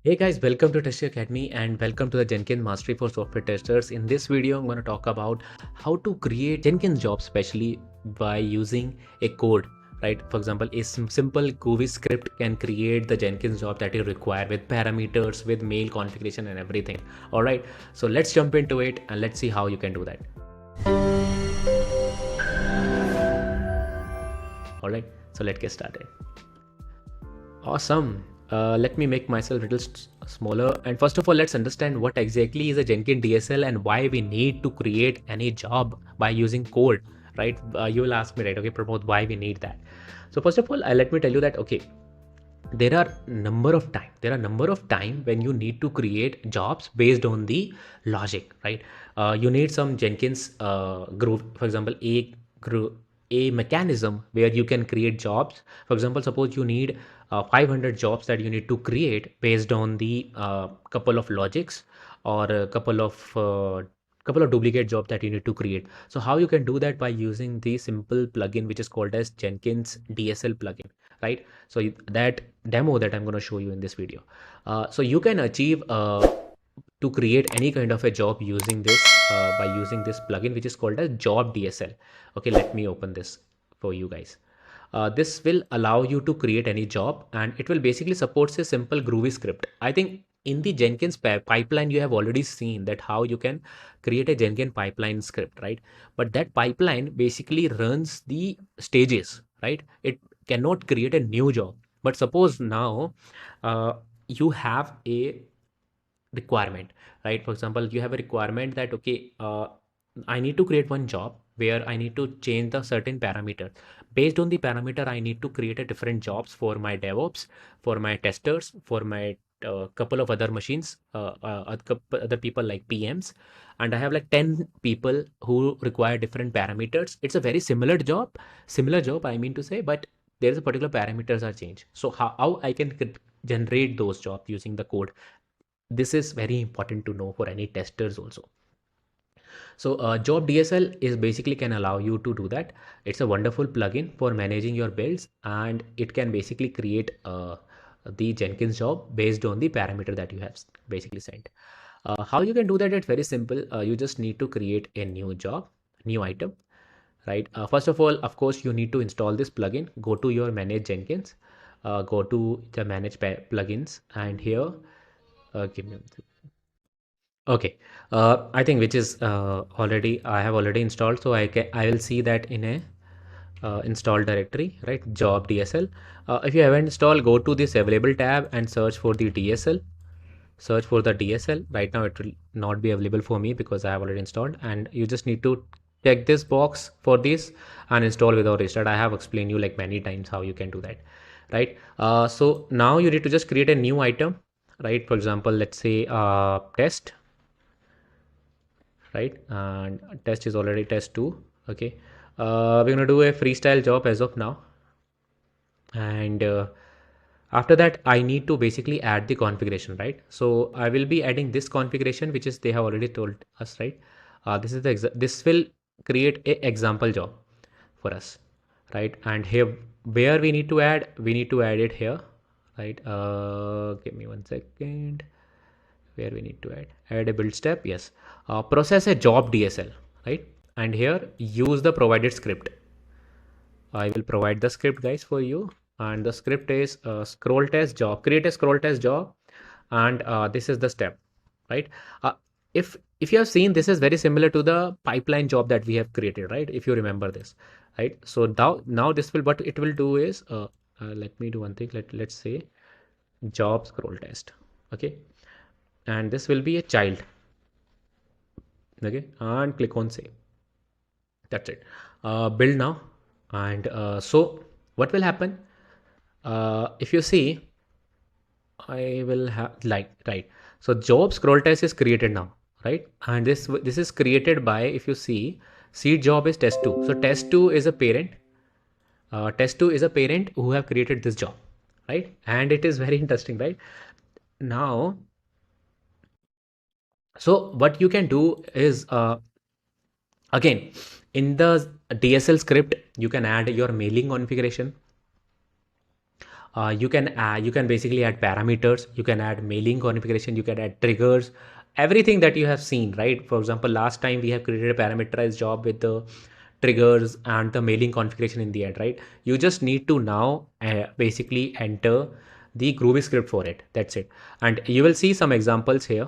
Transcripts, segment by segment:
Hey guys, welcome to Tester Academy and welcome to the Jenkins Mastery for Software Testers. In this video, I'm going to talk about how to create Jenkins jobs, especially by using a code, right? For example, a simple Groovy script can create the Jenkins job that you require with parameters, with mail configuration and everything. All right, so let's jump into it and let's see how you can do that. All right, so let's get started. Awesome. Let me make myself a little smaller. And first of all, let's understand what exactly is a Jenkins DSL and why we need to create any job by using code, right? You will ask me, right? Okay, Pramod, why we need that? So first of all, let me tell you that, okay, there are number of time when you need to create jobs based on the logic, right? You need some Jenkins groove, for example, a mechanism where you can create jobs. For example, suppose you need 500 jobs that you need to create based on the couple of logics or a couple of duplicate jobs that you need to create. So how you can do that? By using the simple plugin which is called as Jenkins DSL plugin, right? So that demo that I'm going to show you in this video. So you can achieve to create any kind of a job using this by using this plugin which is called as Job DSL. Okay, let me open this for you guys. This will allow you to create any job, and it will basically support a simple Groovy script. I think in the Jenkins pipeline you have already seen that how you can create a Jenkins pipeline script, right? But that pipeline basically runs the stages, right? It cannot create a new job. But suppose now uh, you have a requirement, right? For example, you have a requirement that, okay, I need to create one job where I need to change the certain parameter. Based on the parameter, I need to create a different jobs for my DevOps, for my testers, for my couple of other machines, other people like PMs, and I have like 10 people who require different parameters. It's a very similar job, I mean to say, but there is a particular parameters are changed. So how I can generate those jobs using the code? This is very important to know for any testers also. So Job DSL is basically can allow you to do that. It's a wonderful plugin for managing your builds, and it can basically create the Jenkins job based on the parameter that you have basically sent. How you can do that? It's very simple. You just need to create a new job, new item, right? First of all, of course, you need to install this plugin. Go to your manage Jenkins, go to the manage plugins, and here, give me okay, I think which is already I have already installed, so I will see that in a install directory, right? Job DSL. If you haven't installed, go to this available tab and search for the DSL. Search for the DSL. Right now, it will not be available for me because I have already installed, and you just need to check this box for this and install without restart. I have explained you like many times how you can do that, right? So now you need to just create a new item, right? For example, let's say test, right? And test is already test 2. Okay, we're going to do a freestyle job as of now, and after that I need to basically add the configuration, right? So I will be adding this configuration which is they have already told us, right? This is the this will create a example job for us, right? And here where we need to add it here, right? Give me 1 second. Where we need to add a build step, yes. Process a job DSL, right? And here use the provided script. I will provide the script guys for you, and the script is scroll test job. Create a scroll test job, and this is the step, right? uh, if you have seen, this is very similar to the pipeline job that we have created, right? If you remember this, right? So now this will, what it will do is let me do one thing. Let's say job scroll test, okay, and this will be a child, okay, and click on save. That's it. Build now. And so what will happen, if you see, I will have like, right, so job scroll test is created now, right? And this is created by, if you see, seed job is test 2. So test 2 is a parent. Test 2 is a parent who have created this job, right? And it is very interesting, right? Now, so what you can do is again, in the DSL script, you can add your mailing configuration. You can basically add parameters, you can add mailing configuration, you can add triggers, everything that you have seen, right? For example, last time we have created a parameterized job with the triggers and the mailing configuration in the end, right? You just need to now basically enter the Groovy script for it. That's it. And you will see some examples here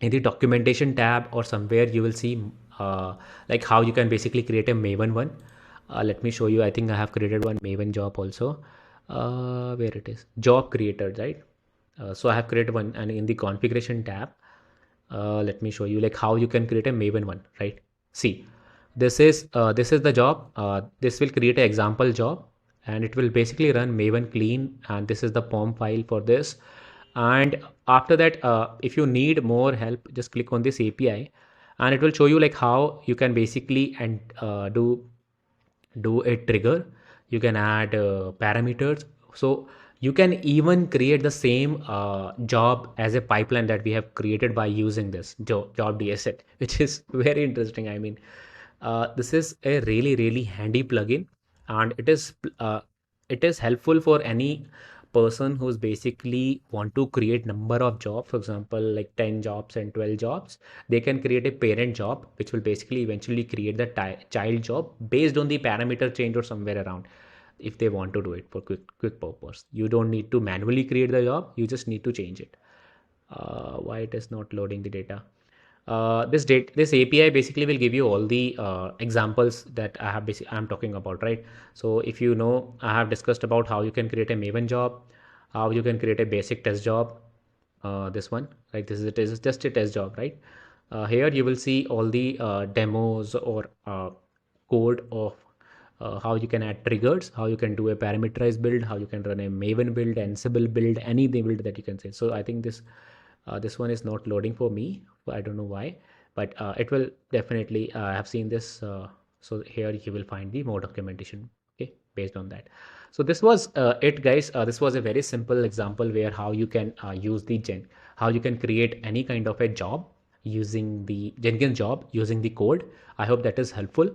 in the documentation tab, or somewhere you will see like how you can basically create a Maven one. Let me show you. I think I have created one Maven job also. Where it is, job creator, right? So I have created one, and in the configuration tab, let me show you like how you can create a Maven one, right? See, this is the job. This will create an example job, and it will basically run Maven clean, and this is the POM file for this. And after that, if you need more help, just click on this API, and it will show you like how you can basically and do a trigger. You can add parameters, so you can even create the same job as a pipeline that we have created by using this job DSL, which is very interesting. I mean, this is a really handy plugin, and it is helpful for any person who's basically want to create number of jobs, for example like 10 jobs and 12 jobs. They can create a parent job which will basically eventually create the child job based on the parameter change or somewhere around, if they want to do it for quick purpose. You don't need to manually create the job, you just need to change it. Why it is not loading the data? This API basically will give you all the examples that I'm talking about, right? So if you know, I have discussed about how you can create a Maven job, how you can create a basic test job. This one, right? This is just a test job, right? Here you will see all the demos or code of how you can add triggers, how you can do a parameterized build, how you can run a Maven build, Ansible build, any build that you can say. So I think this one is not loading for me. I don't know why, but it will definitely. I have seen this. So here you will find the more documentation. Okay, based on that. So this was it, guys. This was a very simple example where how you can use how you can create any kind of a job using the Jenkins job using the code. I hope that is helpful.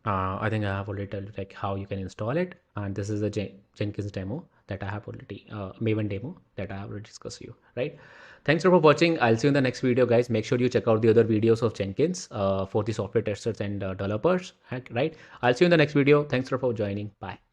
I think I have already told you like how you can install it, and this is the Jenkins demo that I have already Maven demo that I have already discussed you, right? Thanks for watching. I'll see you in the next video, guys. Make sure you check out the other videos of Jenkins for the software testers and developers, right? I'll see you in the next video. Thanks for joining. Bye.